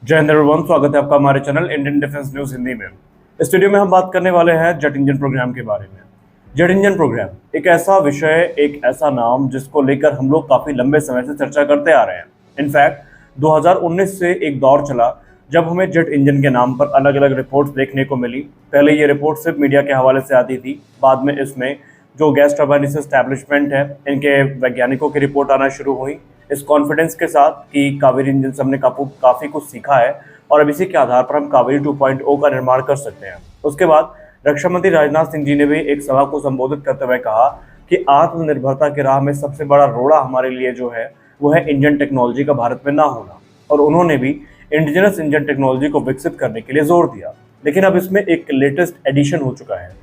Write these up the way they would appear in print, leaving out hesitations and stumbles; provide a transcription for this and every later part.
जय हिंद एवरीवन, स्वागत है आपका हमारे channel Indian defence news Hindi में। इस वीडियो में हम बात करने वाले हैं जेट इंजन प्रोग्राम के बारे में। जेट इंजन प्रोग्राम एक ऐसा विषय, एक ऐसा नाम जिसको लेकर हम लोग काफी लंबे समय से चर्चा करते आ रहे हैं। इनफैक्ट 2019 से एक दौर चला जब हमें जेट इंजन के नाम पर अलग अलग रिपोर्ट्स देखने को मिली। पहले ये रिपोर्ट सिर्फ मीडिया के हवाले से आती थी, बाद में इसमें जो गैस टरबाइन एस्टैब्लिशमेंट है, इनके वैज्ञानिकों की रिपोर्ट आना शुरू हुई, इस कॉन्फिडेंस के साथ कि कावेरी इंजन से हमने काफ़ी कुछ सीखा है और अब इसी के आधार पर हम कावेरी 2.0 का निर्माण कर सकते हैं। उसके बाद रक्षा मंत्री राजनाथ सिंह जी ने भी एक सभा को संबोधित करते हुए कहा कि आत्मनिर्भरता की राह में सबसे बड़ा रोड़ा हमारे लिए जो है वो है इंजन टेक्नोलॉजी का भारत में ना होना, और उन्होंने भी इंडिजिनस इंजन टेक्नोलॉजी को विकसित करने के लिए जोर दिया। लेकिन अब इसमें एक लेटेस्ट एडिशन हो चुका है।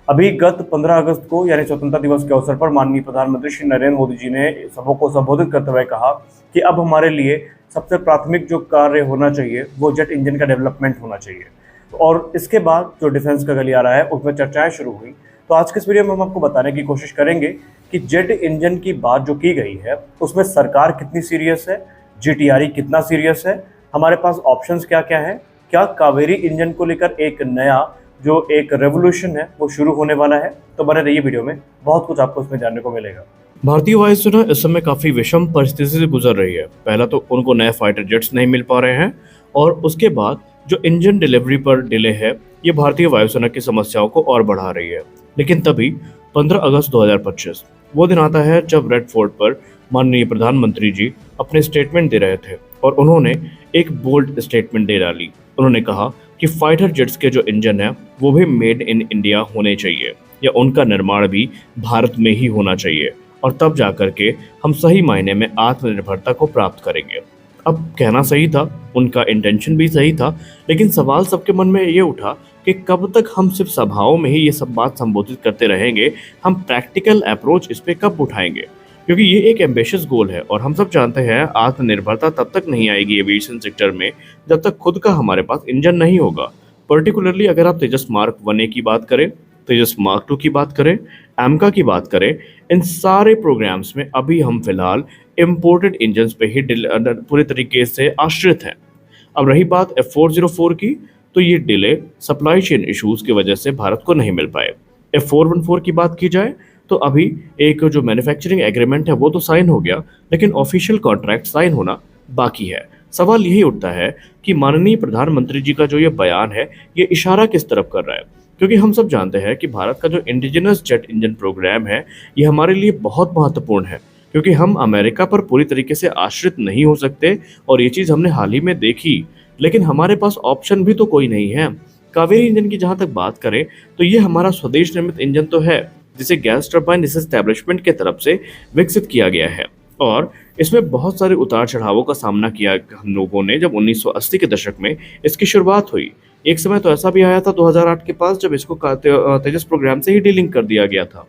अभी गत 15 अगस्त को यानी स्वतंत्रता दिवस के अवसर पर माननीय प्रधानमंत्री श्री नरेंद्र मोदी जी ने सभा को संबोधित करते हुए कहा कि अब हमारे लिए सबसे प्राथमिक जो कार्य होना चाहिए वो जेट इंजन का डेवलपमेंट होना चाहिए। और इसके बाद जो डिफेंस का गलियारा है उसमें चर्चाएं शुरू हुई। तो आज के इस वीडियो में हम आपको बताने की कोशिश करेंगे कि जेट इंजन की बात जो की गई है उसमें सरकार कितनी सीरियस है, जीटीआरई कितना सीरियस है, हमारे पास ऑप्शंस क्या क्या है, क्या कावेरी इंजन को लेकर एक नया जो एक रेवोल्यूशन है वो शुरू होने वाला है। तो बने रहिए वीडियो में, बहुत कुछ आपको इसमें जानने को मिलेगा। भारतीय वायुसेना इस समय काफी विषम परिस्थिति से गुजर रही है। पहला तो उनको नए फाइटर जेट्स नहीं मिल पा रहे हैं, और उसके बाद जो इंजन डिलीवरी पर डिले है, ये भारतीय वायुसेना की समस्याओं को और बढ़ा रही है। लेकिन तभी 15 अगस्त 2025 वो दिन आता है जब रेड फोर्ट पर माननीय प्रधानमंत्री जी अपने स्टेटमेंट दे रहे थे, और उन्होंने एक बोल्ड स्टेटमेंट दे डाली। उन्होंने कहा कि फाइटर जेट्स के जो इंजन है वो भी मेड इन इंडिया होने चाहिए, या उनका निर्माण भी भारत में ही होना चाहिए, और तब जाकर के हम सही मायने में आत्मनिर्भरता को प्राप्त करेंगे। अब कहना सही था, उनका इंटेंशन भी सही था, लेकिन सवाल सबके मन में ये उठा कि कब तक हम सिर्फ सभाओं में ही ये सब बात संबोधित करते रहेंगे, हम प्रैक्टिकल अप्रोच इस पे कब उठाएंगे? क्योंकि ये एक एम्बिशियस गोल है, और हम सब जानते हैं आत्मनिर्भरता तब तक नहीं आएगी एविएशन सेक्टर में जब तक खुद का हमारे पास इंजन नहीं होगा। पर्टिकुलरली अगर आप तेजस मार्क 1A की बात करें, तेजस मार्क 2 की बात करें, एमका की बात करें, इन सारे प्रोग्राम्स में अभी हम फिलहाल इम्पोर्टेड इंजन्स पे ही पूरे तरीके से आश्रित हैं। अब रही बात F404 की, तो ये डिले सप्लाई चेन इश्यूज की वजह से भारत को नहीं मिल पाए। F414 की बात की जाए तो अभी एक जो मैन्युफैक्चरिंग एग्रीमेंट है वो तो साइन हो गया, लेकिन ऑफिशियल कॉन्ट्रैक्ट साइन होना बाकी है। सवाल यही उठता है कि माननीय प्रधानमंत्री जी का जो ये बयान है ये इशारा किस तरफ कर रहा है? क्योंकि हम सब जानते हैं कि भारत का जो इंडिजिनस जेट इंजन प्रोग्राम है ये हमारे लिए बहुत महत्वपूर्ण है, क्योंकि हम अमेरिका पर पूरी तरीके से आश्रित नहीं हो सकते, और ये चीज़ हमने हाल ही में देखी। लेकिन हमारे पास ऑप्शन भी तो कोई नहीं है। कावेरी इंजन की जहाँ तक बात करें तो ये हमारा स्वदेश निर्मित इंजन तो है, जिसे गैस टरबाइन एस्टैब्लिशमेंट के तरफ से विकसित किया गया है, और इसमें बहुत सारे उतार चढ़ावों का सामना किया हम लोगों ने। जब 1980 के दशक में इसकी शुरुआत हुई, एक समय तो ऐसा भी आया था 2008 के पास जब इसको तेजस प्रोग्राम से ही डीलिंक कर दिया गया था।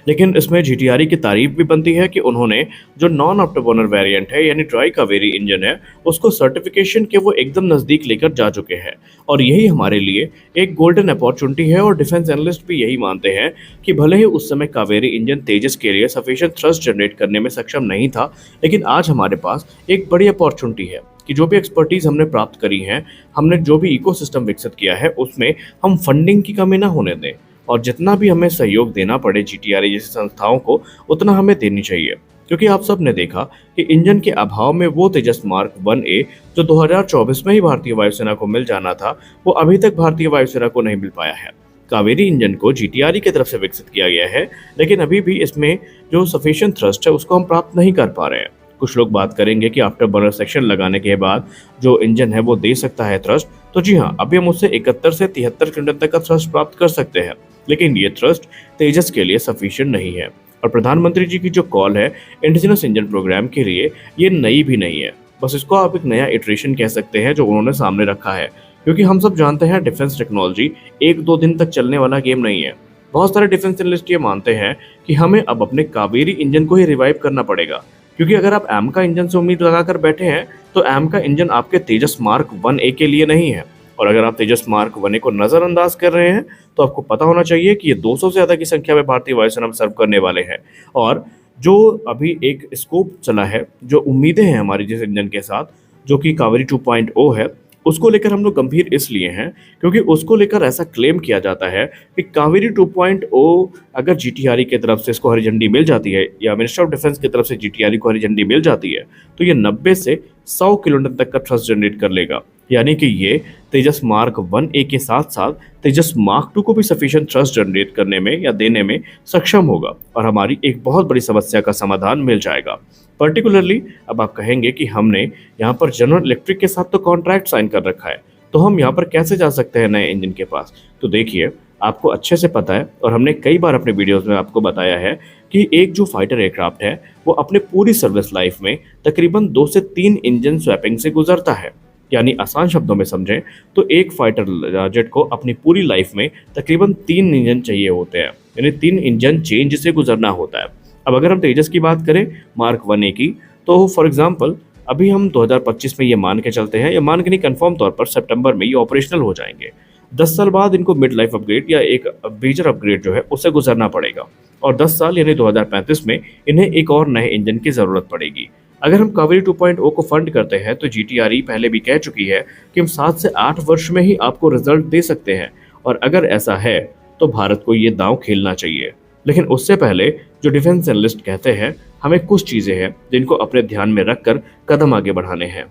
लेकिन इसमें जीटीआरई की तारीफ भी बनती है कि उन्होंने जो नॉन आफ्टरबर्नर वेरिएंट है यानी ट्राई कावेरी इंजन है उसको सर्टिफिकेशन के वो एकदम नज़दीक लेकर जा चुके हैं, और यही हमारे लिए एक गोल्डन अपॉर्चुनिटी है। और डिफेंस एनालिस्ट भी यही मानते हैं कि भले ही उस समय कावेरी इंजन तेजस के लिए सफिशिएंट थ्रस्ट जनरेट करने में सक्षम नहीं था, लेकिन आज हमारे पास एक बड़ी अपॉर्चुनिटी है कि जो भी एक्सपर्टीज हमने प्राप्त करी है, हमने जो भी इकोसिस्टम विकसित किया है, उसमें हम फंडिंग की कमी ना होने दें, और जितना भी हमें सहयोग देना पड़े जीटीआरई जैसी संस्थाओं को उतना हमें देनी चाहिए। क्योंकि आप सब ने देखा कि इंजन के अभाव में वो तेजस मार्क 1A जो 2024 में ही भारतीय वायुसेना को मिल जाना था, वो अभी तक भारतीय वायुसेना को नहीं मिल पाया है। कावेरी इंजन को जीटीआरई की तरफ से विकसित किया गया है, लेकिन अभी भी इसमें जो सफिशिएंट थ्रस्ट है उसको हम प्राप्त नहीं कर पा रहे हैं। कुछ लोग बात करेंगे कि आफ्टर बर्नर सेक्शन लगाने के बाद जो इंजन है वो दे सकता है थ्रस्ट, तो जी हाँ, अभी हम उससे 71 से 73 किलोमीटर तक का थ्रस्ट प्राप्त कर सकते हैं, लेकिन ये थ्रस्ट तेजस के लिए सफिशिएंट नहीं है। और प्रधानमंत्री जी की जो कॉल है इंडिजिनस इंजन प्रोग्राम के लिए, ये नई भी नहीं है, बस इसको आप एक नया इटरेशन कह सकते हैं जो उन्होंने सामने रखा है। क्योंकि हम सब जानते हैं डिफेंस टेक्नोलॉजी 1-2 दिन तक चलने वाला गेम नहीं है। बहुत सारे डिफेंस एनालिस्ट ये मानते हैं कि हमें अब अपने कावेरी इंजन को ही रिवाइव करना पड़ेगा, क्योंकि अगर आप एमका इंजन से उम्मीद लगाकर बैठे हैं तो एमका इंजन आपके तेजस मार्क 1A के लिए नहीं है। और अगर आप तेजस मार्क 1A को नज़रअंदाज कर रहे हैं तो आपको पता होना चाहिए कि ये 200 से ज़्यादा की संख्या में भारतीय वायुसेना में सर्व करने वाले हैं। और जो अभी एक स्कोप चला है, जो उम्मीदें हैं हमारी जिस इंजन के साथ, जो कि कावेरी 2.0 है, उसको लेकर हम लोग गंभीर इसलिए हैं क्योंकि उसको लेकर ऐसा क्लेम किया जाता है कि कावेरी 2.0 अगर जीटीआरई की तरफ से इसको हरी झंडी मिल जाती है या मिनिस्टर ऑफ डिफेंस की तरफ से जीटीआरई को हरी झंडी मिल जाती है तो ये 90 से 100 किलोमीटर तक का थ्रस्ट जनरेट कर लेगा। यानी कि ये तेजस मार्क 1A के साथ साथ तेजस मार्क 2 को भी सफिशिएंट थ्रस्ट जनरेट करने में या देने में सक्षम होगा और हमारी एक बहुत बड़ी समस्या का समाधान मिल जाएगा। पर्टिकुलरली अब आप कहेंगे कि हमने यहाँ पर जनरल इलेक्ट्रिक के साथ तो कॉन्ट्रैक्ट साइन कर रखा है, तो हम यहाँ पर कैसे जा सकते हैं नए इंजन के पास। तो देखिए, आपको अच्छे से पता है और हमने कई बार अपने वीडियोस में आपको बताया है कि एक जो फाइटर एयरक्राफ्ट है वो अपने पूरी सर्विस लाइफ में तकरीबन 2 से 3 इंजन स्वैपिंग से गुजरता है। यानी आसान शब्दों में समझें तो एक फाइटर जेट को अपनी पूरी लाइफ में तकरीबन 3 इंजन चाहिए होते हैं, यानी 3 इंजन चेंज से गुजरना होता है। अब अगर हम तेजस की बात करें मार्क 1A की, तो फॉर एग्जांपल अभी हम 2025 में ये मान के चलते हैं, या मान के नहीं, कंफर्म तौर पर सितंबर में ये ऑपरेशनल हो जाएंगे। 10 साल बाद इनको मिड लाइफ अपग्रेड या एक मेजर अपग्रेड जो है उससे गुजरना पड़ेगा और 10 साल यानी 2035 में इन्हें एक और नए इंजन की ज़रूरत पड़ेगी। अगर हम कावेरी 2.0 को फंड करते हैं तो जीटीआरई पहले भी कह चुकी है कि हम 7 से 8 वर्ष में ही आपको रिजल्ट दे सकते हैं, और अगर ऐसा है तो भारत को ये दांव खेलना चाहिए। लेकिन उससे पहले जो डिफेंस एनालिस्ट कहते हैं, हमें कुछ चीज़ें हैं जिनको अपने ध्यान में रखकर कदम आगे बढ़ाने हैं।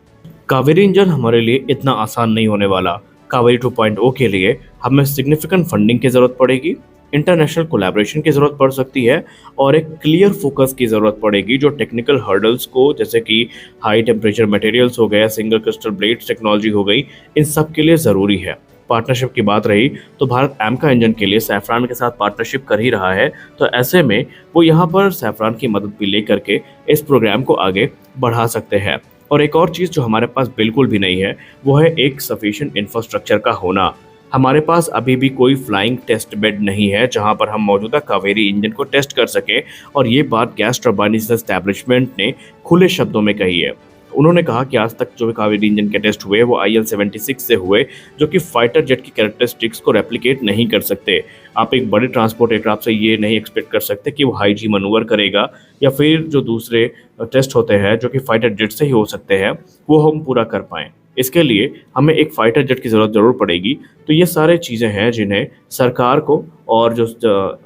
कावेरी इंजन हमारे लिए इतना आसान नहीं होने वाला। कावेरी 2.0 के लिए हमें सिग्निफिकेंट फंडिंग की ज़रूरत पड़ेगी, इंटरनेशनल कोलैबोरेशन की ज़रूरत पड़ सकती है और एक क्लियर फोकस की ज़रूरत पड़ेगी जो टेक्निकल हर्डल्स को, जैसे कि हाई टेम्परेचर मटेरियल्स हो गया, सिंगल क्रिस्टल ब्लेड्स टेक्नोलॉजी हो गई, इन सब के लिए ज़रूरी है। पार्टनरशिप की बात रही तो भारत एमका इंजन के लिए सैफरान के साथ पार्टनरशिप कर ही रहा है, तो ऐसे में वो यहाँ पर सैफरान की मदद भी ले करके इस प्रोग्राम को आगे बढ़ा सकते हैं। और एक और चीज़ जो हमारे पास बिल्कुल भी नहीं है वो है एक सफिशिएंट इंफ्रास्ट्रक्चर का होना। हमारे पास अभी भी कोई फ्लाइंग टेस्ट बेड नहीं है जहां पर हम मौजूदा कावेरी इंजन को टेस्ट कर सकें, और ये बात गैस टर्बाइन एस्टैब्लिशमेंट ने खुले शब्दों में कही है। उन्होंने कहा कि आज तक जो कावेरी इंजन के टेस्ट हुए वो IL-76 से हुए, जो कि फाइटर जेट की कैरेक्टरिस्टिक्स को रेप्लिकेट नहीं कर सकते। आप एक बड़े ट्रांसपोर्ट एयरक्राफ्ट से ये नहीं एक्सपेक्ट कर सकते कि वो हाई जी मनूवर करेगा, या फिर जो दूसरे टेस्ट होते हैं जो कि फाइटर जेट से ही हो सकते हैं वो हम पूरा कर पाएँ। इसके लिए हमें एक फाइटर जेट की ज़रूरत ज़रूर पड़ेगी। तो ये सारे चीज़ें हैं जिन्हें सरकार को और जो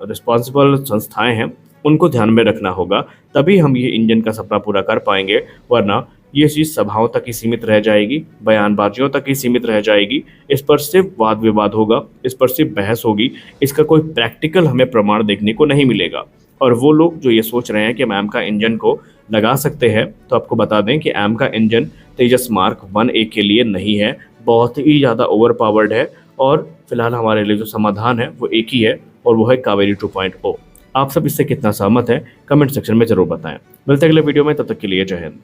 रिस्पॉन्सिबल संस्थाएं हैं उनको ध्यान में रखना होगा, तभी हम ये इंजन का सपना पूरा कर पाएंगे। वरना ये चीज़ सभाओं तक ही सीमित रह जाएगी, बयानबाजियों तक ही सीमित रह जाएगी, इस पर सिर्फ वाद विवाद होगा, इस पर सिर्फ बहस होगी, इसका कोई प्रैक्टिकल हमें प्रमाण देखने को नहीं मिलेगा। और वो लोग जो ये सोच रहे हैं कि हम एमका इंजन को लगा सकते हैं, तो आपको बता दें कि एमका इंजन तेजस मार्क 1A के लिए नहीं है, बहुत ही ज़्यादा ओवर पावर्ड है, और फिलहाल हमारे लिए जो समाधान है वो एक ही है और वो है कावेरी 2.0। आप सब इससे कितना सहमत हैं कमेंट सेक्शन में ज़रूर बताएं। मिलते हैं अगले वीडियो में, तब तक के लिए जय हिंद।